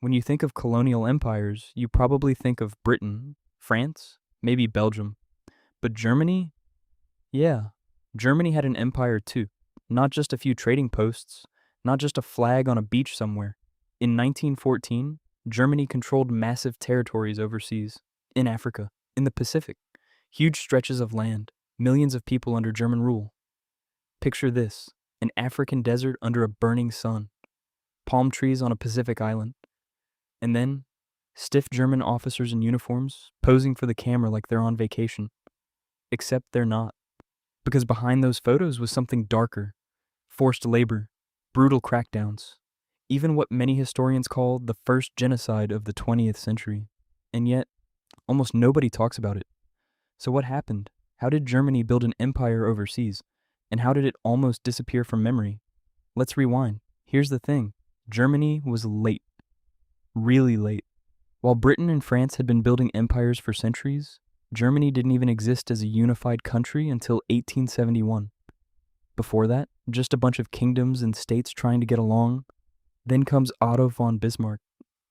When you think of colonial empires, you probably think of Britain, France, maybe Belgium. But Germany? Yeah, Germany had an empire too. Not just a few trading posts, not just a flag on a beach somewhere. In 1914, Germany controlled massive territories overseas, in Africa, in the Pacific, huge stretches of land, millions of people under German rule. Picture this: an African desert under a burning sun, palm trees on a Pacific island, and then stiff German officers in uniforms posing for the camera like they're on vacation. Except they're not, because behind those photos was something darker: forced labor, brutal crackdowns, even what many historians call the first genocide of the 20th century. And yet, almost nobody talks about it. So, what happened? How did Germany build an empire overseas? And how did it almost disappear from memory? Let's rewind. Here's the thing: Germany was late, really late. While Britain and France had been building empires for centuries, Germany didn't even exist as a unified country until 1871. Before that, just a bunch of kingdoms and states trying to get along. Then comes Otto von Bismarck,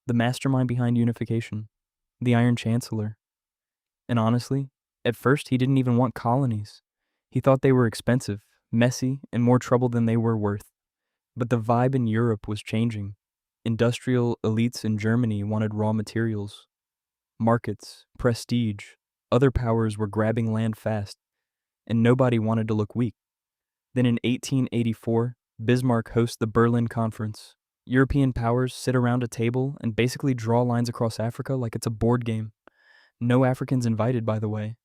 the mastermind behind unification, the Iron Chancellor. And honestly, at first he didn't even want colonies. He thought they were expensive, messy, and more trouble than they were worth. But the vibe in Europe was changing. Industrial elites in Germany wanted raw materials, markets, prestige. Other powers were grabbing land fast, and nobody wanted to look weak. Then in 1884, Bismarck hosts the Berlin Conference. European powers sit around a table and basically draw lines across Africa like it's a board game. No Africans invited, by the way.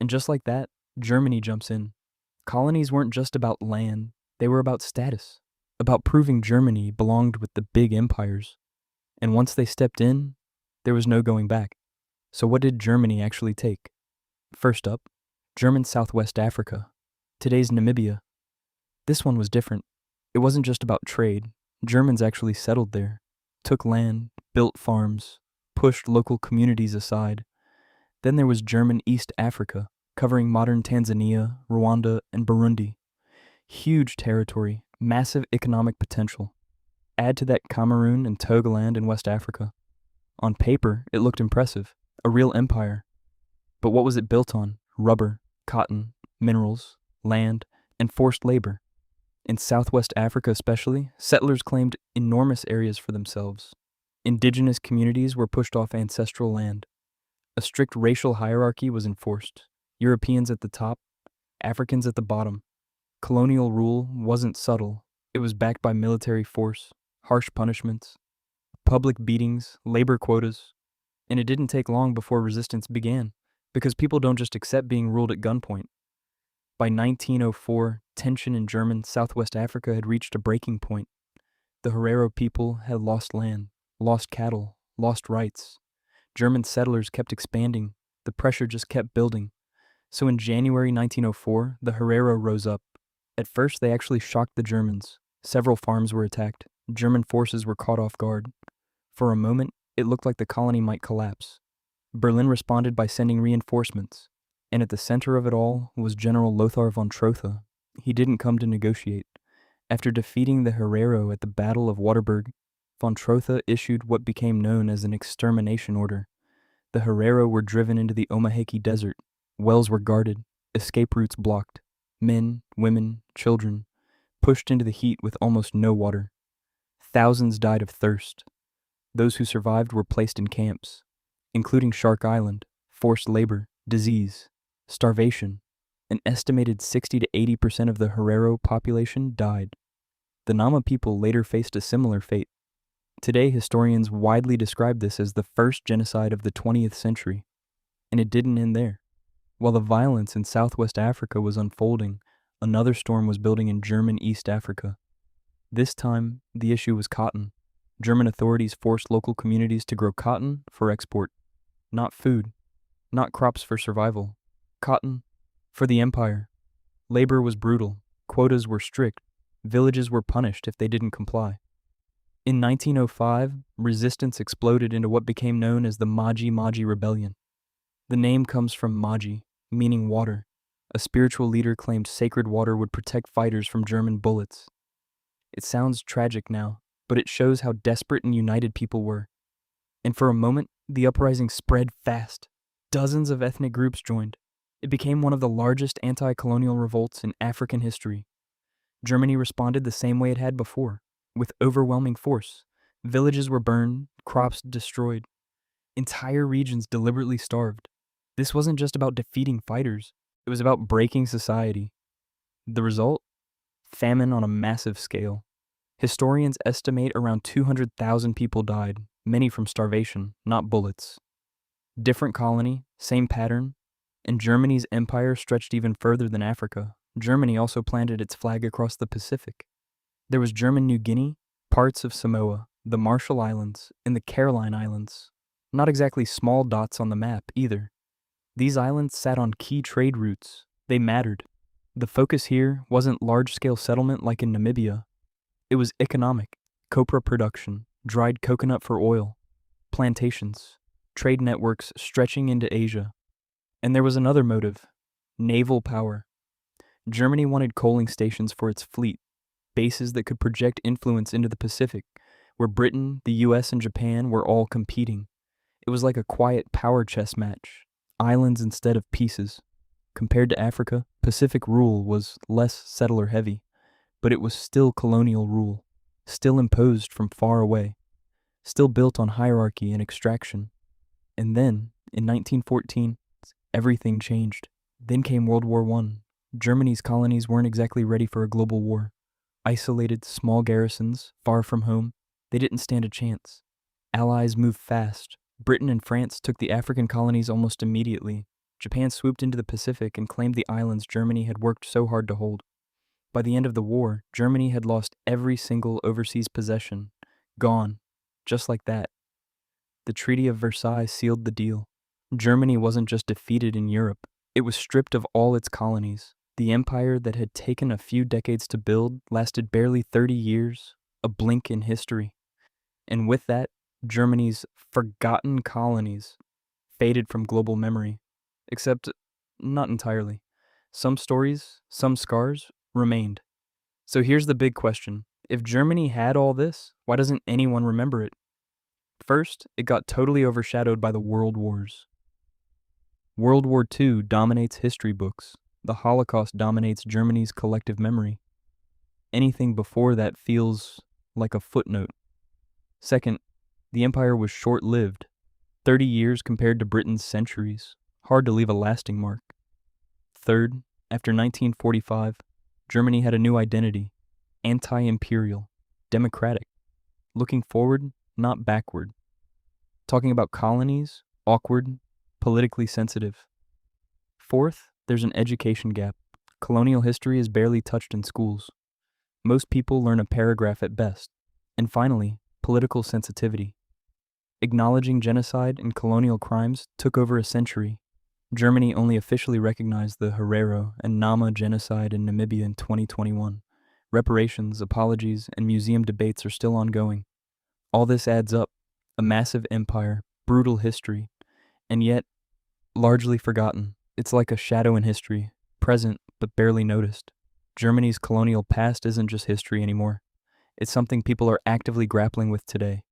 And just like that, Germany jumps in. Colonies weren't just about land, they were about status, about proving Germany belonged with the big empires. And once they stepped in, there was no going back. So what did Germany actually take? First up, German Southwest Africa, today's Namibia. This one was different. It wasn't just about trade. Germans actually settled there, took land, built farms, pushed local communities aside. Then there was German East Africa, covering modern Tanzania, Rwanda, and Burundi. Huge territory, massive economic potential. Add to that Cameroon and Togoland in West Africa. On paper, it looked impressive, a real empire. But what was it built on? Rubber, cotton, minerals, land, and forced labor. In Southwest Africa especially, settlers claimed enormous areas for themselves. Indigenous communities were pushed off ancestral land. A strict racial hierarchy was enforced. Europeans at the top, Africans at the bottom. Colonial rule wasn't subtle. It was backed by military force, harsh punishments, public beatings, labor quotas. And it didn't take long before resistance began, because people don't just accept being ruled at gunpoint. By 1904, tension in German Southwest Africa had reached a breaking point. The Herero people had lost land, lost cattle, lost rights. German settlers kept expanding. The pressure just kept building. So in January 1904, the Herero rose up. At first, they actually shocked the Germans. Several farms were attacked. German forces were caught off guard. For a moment, it looked like the colony might collapse. Berlin responded by sending reinforcements. And at the center of it all was General Lothar von Trotha. He didn't come to negotiate. After defeating the Herero at the Battle of Waterberg, von Trotha issued what became known as an extermination order. The Herero were driven into the Omaheke Desert. Wells were guarded, escape routes blocked. Men, women, children, pushed into the heat with almost no water. Thousands died of thirst. Those who survived were placed in camps, including Shark Island, forced labor, disease, starvation. An estimated 60 to 80% of the Herero population died. The Nama people later faced a similar fate. Today, historians widely describe this as the first genocide of the 20th century. And it didn't end there. While the violence in Southwest Africa was unfolding, another storm was building in German East Africa. This time, the issue was cotton. German authorities forced local communities to grow cotton for export. Not food, not crops for survival. Cotton for the empire. Labor was brutal. Quotas were strict. Villages were punished if they didn't comply. In 1905, resistance exploded into what became known as the Maji Maji Rebellion. The name comes from Maji, meaning water. A spiritual leader claimed sacred water would protect fighters from German bullets. It sounds tragic now, but it shows how desperate and united people were. And for a moment, the uprising spread fast. Dozens of ethnic groups joined. It became one of the largest anti-colonial revolts in African history. Germany responded the same way it had before, with overwhelming force. Villages were burned, crops destroyed, entire regions deliberately starved. This wasn't just about defeating fighters, it was about breaking society. The result? Famine on a massive scale. Historians estimate around 200,000 people died, many from starvation, not bullets. Different colony, same pattern, and Germany's empire stretched even further than Africa. Germany also planted its flag across the Pacific. There was German New Guinea, parts of Samoa, the Marshall Islands, and the Caroline Islands. Not exactly small dots on the map, either. These islands sat on key trade routes. They mattered. The focus here wasn't large-scale settlement like in Namibia. It was economic, copra production, dried coconut for oil, plantations, trade networks stretching into Asia. And there was another motive, naval power. Germany wanted coaling stations for its fleet, bases that could project influence into the Pacific, where Britain, the US, and Japan were all competing. It was like a quiet power chess match, islands instead of pieces. Compared to Africa, Pacific rule was less settler-heavy, but it was still colonial rule, still imposed from far away, still built on hierarchy and extraction. And then, in 1914, everything changed. Then came World War I. Germany's colonies weren't exactly ready for a global war. Isolated, small garrisons, far from home, they didn't stand a chance. Allies moved fast. Britain and France took the African colonies almost immediately. Japan swooped into the Pacific and claimed the islands Germany had worked so hard to hold. By the end of the war, Germany had lost every single overseas possession. Gone. Just like that. The Treaty of Versailles sealed the deal. Germany wasn't just defeated in Europe. It was stripped of all its colonies. The empire that had taken a few decades to build lasted barely 30 years, a blink in history. And with that, Germany's forgotten colonies faded from global memory. Except, not entirely. Some stories, some scars, remained. So here's the big question. If Germany had all this, why doesn't anyone remember it? First, it got totally overshadowed by the World Wars. World War II dominates history books. The Holocaust dominates Germany's collective memory. Anything before that feels like a footnote. Second, the empire was short-lived. 30 years compared to Britain's centuries. Hard to leave a lasting mark. Third, after 1945, Germany had a new identity. Anti-imperial. Democratic. Looking forward, not backward. Talking about colonies, awkward, politically sensitive. Fourth, there's an education gap. Colonial history is barely touched in schools. Most people learn a paragraph at best. And finally, political sensitivity. Acknowledging genocide and colonial crimes took over a century. Germany only officially recognized the Herero and Nama genocide in Namibia in 2021. Reparations, apologies, and museum debates are still ongoing. All this adds up. A massive empire, brutal history, and yet largely forgotten. It's like a shadow in history, present but barely noticed. Germany's colonial past isn't just history anymore. It's something people are actively grappling with today.